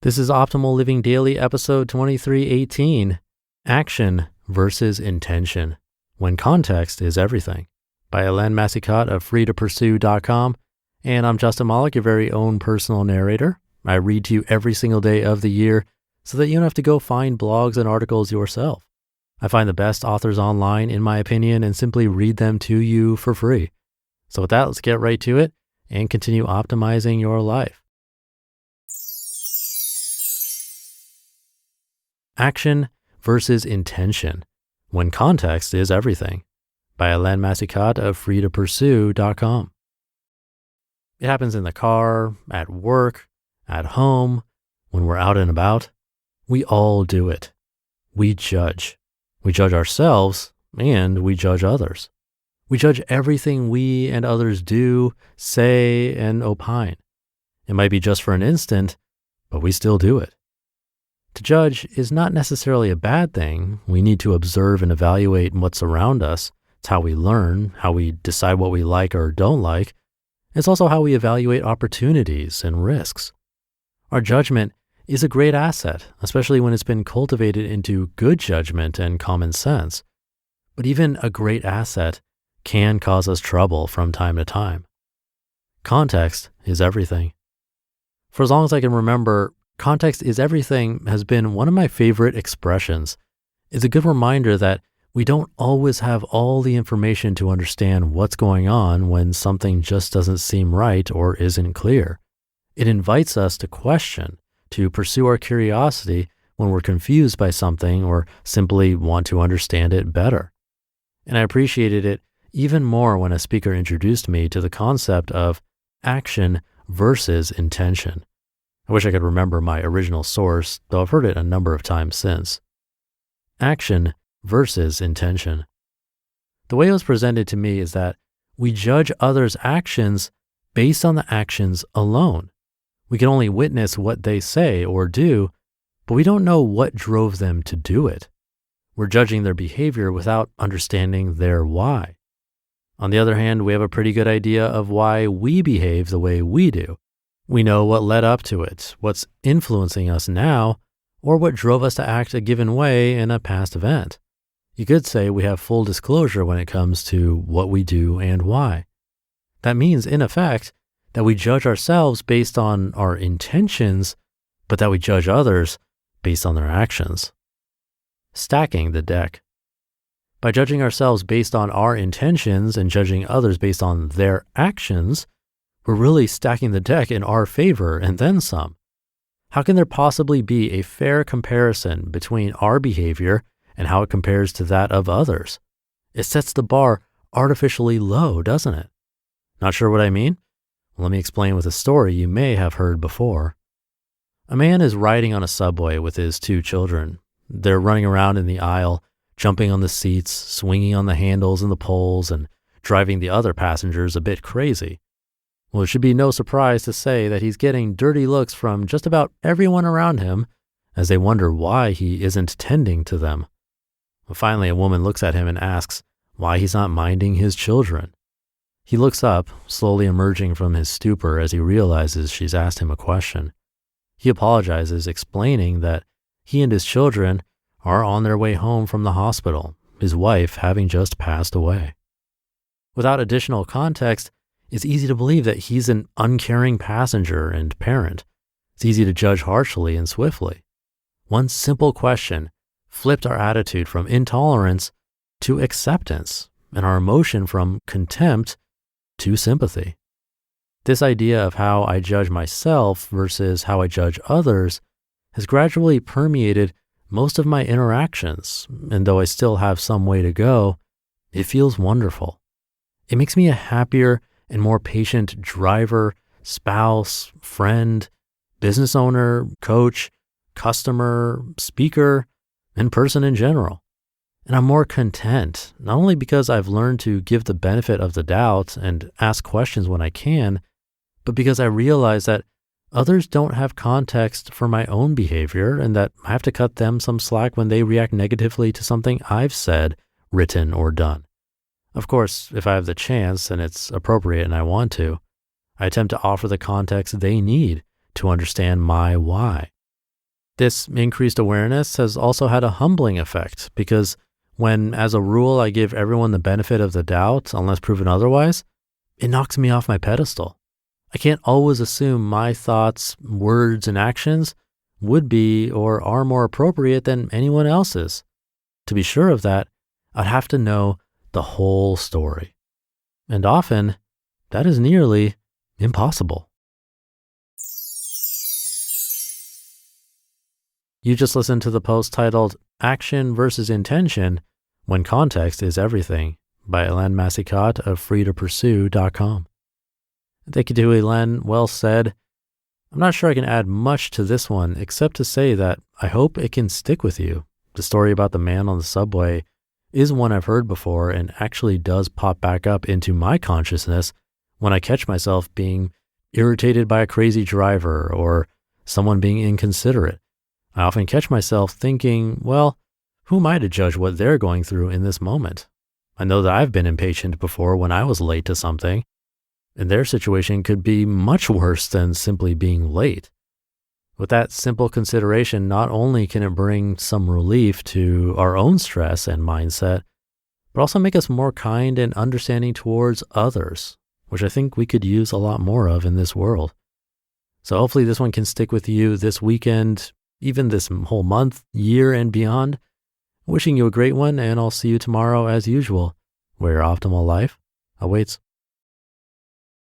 This is Optimal Living Daily, episode 2318, Action versus Intention, When Context is Everything, by Helene Massicotte of freetopursue.com. And I'm Justin Malik, your very own personal narrator. I read to you every single day of the year so that you don't have to go find blogs and articles yourself. I find the best authors online, in my opinion, and simply read them to you for free. So with that, let's get right to it and continue optimizing your life. Action versus Intention, When Context is Everything, by Helene Massicotte of freetopursue.com. It happens in the car, at work, at home, when we're out and about. We all do it. We judge. We judge ourselves and we judge others. We judge everything we and others do, say, and opine. It might be just for an instant, but we still do it. To judge is not necessarily a bad thing. We need to observe and evaluate what's around us. It's how we learn, how we decide what we like or don't like. It's also how we evaluate opportunities and risks. Our judgment is a great asset, especially when it's been cultivated into good judgment and common sense. But even a great asset can cause us trouble from time to time. Context is everything. For as long as I can remember, context is everything has been one of my favorite expressions. It's a good reminder that we don't always have all the information to understand what's going on when something just doesn't seem right or isn't clear. It invites us to question, to pursue our curiosity when we're confused by something or simply want to understand it better. And I appreciated it even more when a speaker introduced me to the concept of action versus intention. I wish I could remember my original source, though I've heard it a number of times since. Action versus intention. The way it was presented to me is that we judge others' actions based on the actions alone. We can only witness what they say or do, but we don't know what drove them to do it. We're judging their behavior without understanding their why. On the other hand, we have a pretty good idea of why we behave the way we do. We know what led up to it, what's influencing us now, or what drove us to act a given way in a past event. You could say we have full disclosure when it comes to what we do and why. That means, in effect, that we judge ourselves based on our intentions, but that we judge others based on their actions. Stacking the deck. By judging ourselves based on our intentions and judging others based on their actions, we're really stacking the deck in our favor and then some. How can there possibly be a fair comparison between our behavior and how it compares to that of others? It sets the bar artificially low, doesn't it? Not sure what I mean? Well, let me explain with a story you may have heard before. A man is riding on a subway with his two children. They're running around in the aisle, jumping on the seats, swinging on the handles and the poles, and driving the other passengers a bit crazy. Well, it should be no surprise to say that he's getting dirty looks from just about everyone around him as they wonder why he isn't tending to them. Well, finally, a woman looks at him and asks why he's not minding his children. He looks up, slowly emerging from his stupor as he realizes she's asked him a question. He apologizes, explaining that he and his children are on their way home from the hospital, his wife having just passed away. Without additional context, it's easy to believe that he's an uncaring passenger and parent. It's easy to judge harshly and swiftly. One simple question flipped our attitude from intolerance to acceptance, and our emotion from contempt to sympathy. This idea of how I judge myself versus how I judge others has gradually permeated most of my interactions, and though I still have some way to go, it feels wonderful. It makes me a happier and more patient driver, spouse, friend, business owner, coach, customer, speaker, and person in general. And I'm more content, not only because I've learned to give the benefit of the doubt and ask questions when I can, but because I realize that others don't have context for my own behavior and that I have to cut them some slack when they react negatively to something I've said, written, or done. Of course, if I have the chance and it's appropriate and I want to, I attempt to offer the context they need to understand my why. This increased awareness has also had a humbling effect because when, as a rule, I give everyone the benefit of the doubt, unless proven otherwise, it knocks me off my pedestal. I can't always assume my thoughts, words, and actions would be or are more appropriate than anyone else's. To be sure of that, I'd have to know the whole story. And often, that is nearly impossible. You just listened to the post titled Action versus Intention When Context is Everything by Helene Massicotte of freetopursue.com. Thank you to Helene. Well said. I'm not sure I can add much to this one except to say that I hope it can stick with you. The story about the man on the subway is one I've heard before and actually does pop back up into my consciousness when I catch myself being irritated by a crazy driver or someone being inconsiderate. I often catch myself thinking, well, who am I to judge what they're going through in this moment? I know that I've been impatient before when I was late to something, and their situation could be much worse than simply being late. With that simple consideration, not only can it bring some relief to our own stress and mindset, but also make us more kind and understanding towards others, which I think we could use a lot more of in this world. So hopefully this one can stick with you this weekend, even this whole month, year, and beyond. Wishing you a great one, and I'll see you tomorrow as usual, where your optimal life awaits.